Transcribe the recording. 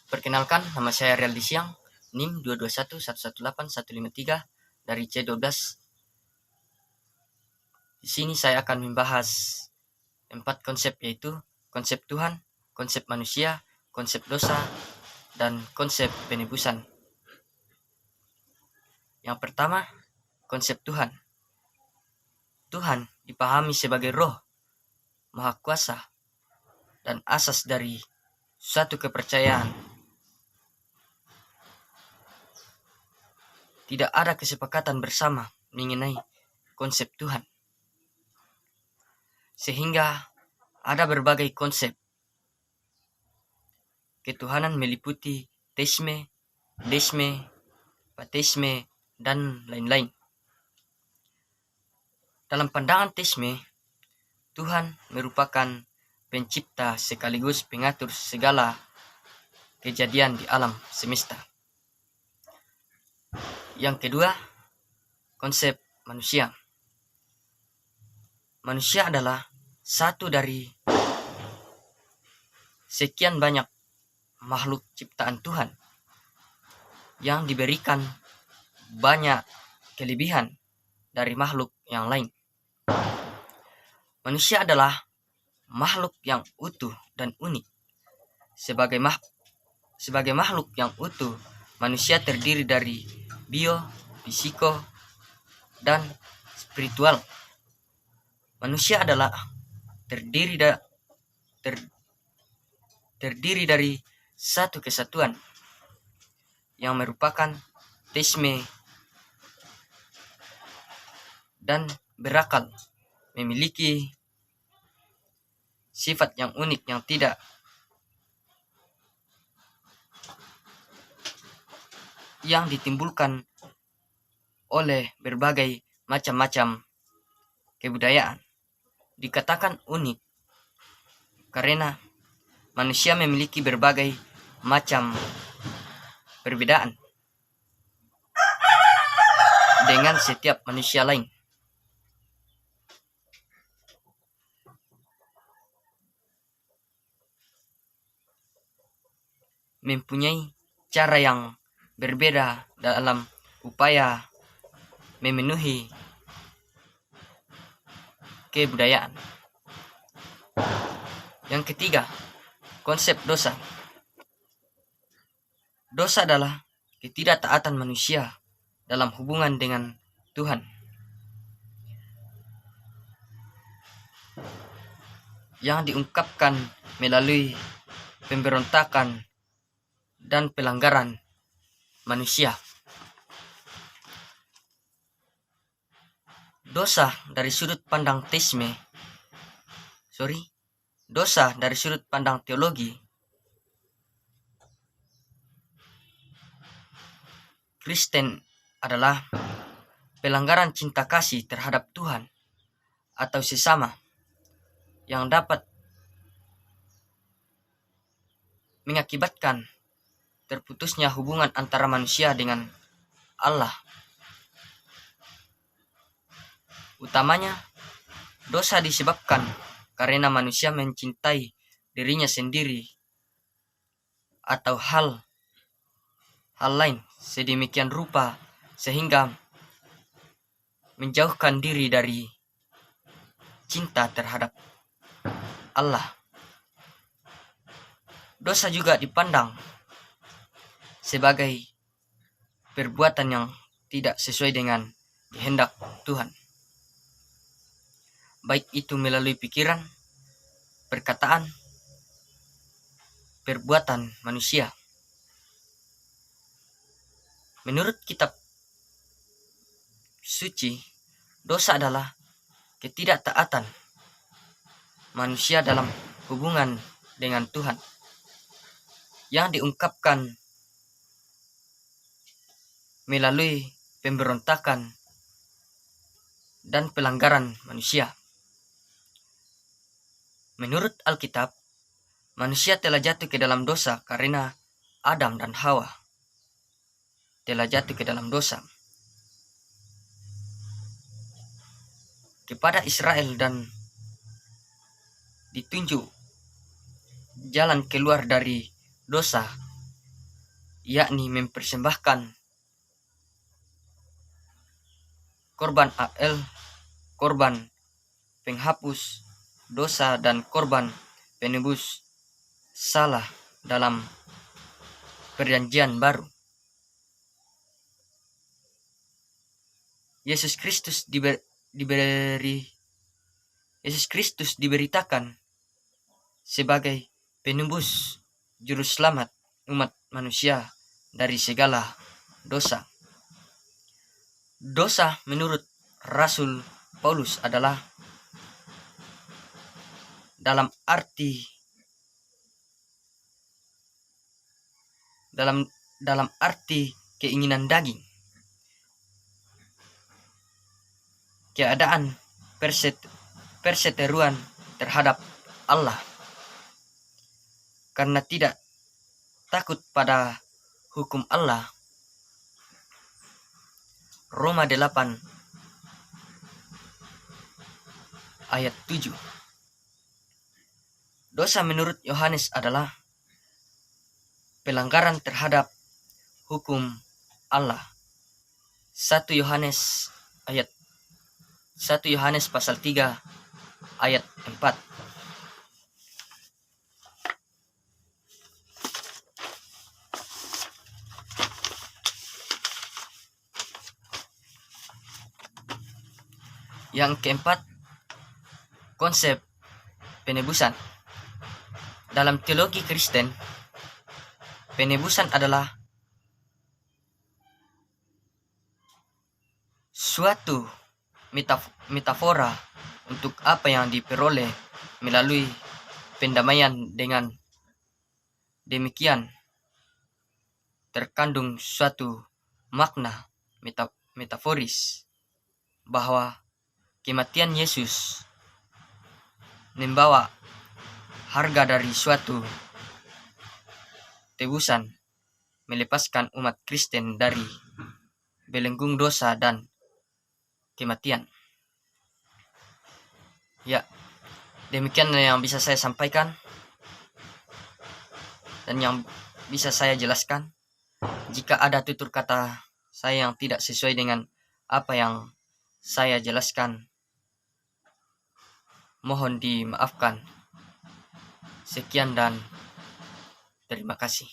Perkenalkan, nama saya Realdi Siang, NIM 221118153 dari C12. Di sini saya akan membahas 4 konsep, yaitu konsep Tuhan, konsep manusia, konsep dosa, dan konsep penebusan. Yang pertama, konsep Tuhan. Tuhan dipahami sebagai roh, maha kuasa, dan asas dari suatu kepercayaan. Tidak ada kesepakatan bersama mengenai konsep Tuhan. Sehingga ada berbagai konsep. Ketuhanan meliputi teisme, deisme, pateisme, dan lain-lain. Dalam pandangan teisme, Tuhan merupakan pencipta sekaligus pengatur segala kejadian di alam semesta. Yang kedua, konsep manusia. Manusia adalah satu dari sekian banyak makhluk ciptaan Tuhan yang diberikan banyak kelebihan dari makhluk yang lain. Manusia adalah makhluk yang utuh dan unik. Sebagai makhluk yang utuh, manusia terdiri dari bio, fisiko, dan spiritual. Manusia adalah terdiri dari satu kesatuan yang merupakan teisme dan berakal, memiliki sifat yang unik yang ditimbulkan oleh berbagai macam-macam kebudayaan. Dikatakan unik karena manusia memiliki berbagai macam perbedaan dengan setiap manusia lain. Mempunyai cara yang berbeda dalam upaya memenuhi kebudayaan. Yang ketiga, konsep dosa. Dosa adalah ketidaktaatan manusia dalam hubungan dengan Tuhan, yang diungkapkan melalui pemberontakan dan pelanggaran manusia. Dosa dari sudut pandang teologi, Kristen adalah pelanggaran cinta kasih terhadap Tuhan atau sesama yang dapat mengakibatkan terputusnya hubungan antara manusia dengan Allah. Utamanya, dosa disebabkan karena manusia mencintai dirinya sendiri atau hal lain sedemikian rupa sehingga menjauhkan diri dari cinta terhadap Allah. Dosa juga dipandang sebagai perbuatan yang tidak sesuai dengan kehendak Tuhan, baik itu melalui pikiran, perkataan, perbuatan manusia. Menurut kitab suci, dosa adalah ketidaktaatan manusia dalam hubungan dengan Tuhan yang diungkapkan melalui pemberontakan dan pelanggaran manusia. Menurut Alkitab, manusia telah jatuh ke dalam dosa karena Adam dan Hawa telah jatuh ke dalam dosa. Kepada Israel dan ditunjuk jalan keluar dari dosa yakni mempersembahkan korban AL, korban penghapus dosa dan korban penebus salah dalam perjanjian baru. Yesus Kristus diberitakan sebagai penebus juru selamat umat manusia dari segala dosa. Dosa menurut Rasul Paulus adalah dalam arti keinginan daging, keadaan perseteruan terhadap Allah karena tidak takut pada hukum Allah. Roma 8 ayat 7. Dosa menurut Yohanes adalah pelanggaran terhadap hukum Allah. 1 Yohanes pasal 3 ayat 4. Yang keempat, konsep penebusan. Dalam teologi Kristen, penebusan adalah suatu metafora untuk apa yang diperoleh melalui pendamaian. Dengan demikian, terkandung suatu makna metaforis bahwa kematian Yesus membawa harga dari suatu tebusan, melepaskan umat Kristen dari belenggu dosa dan kematian. Ya, demikian yang bisa saya sampaikan dan yang bisa saya jelaskan. Jika ada tutur kata saya yang tidak sesuai dengan apa yang saya jelaskan, mohon dimaafkan. Sekian dan terima kasih.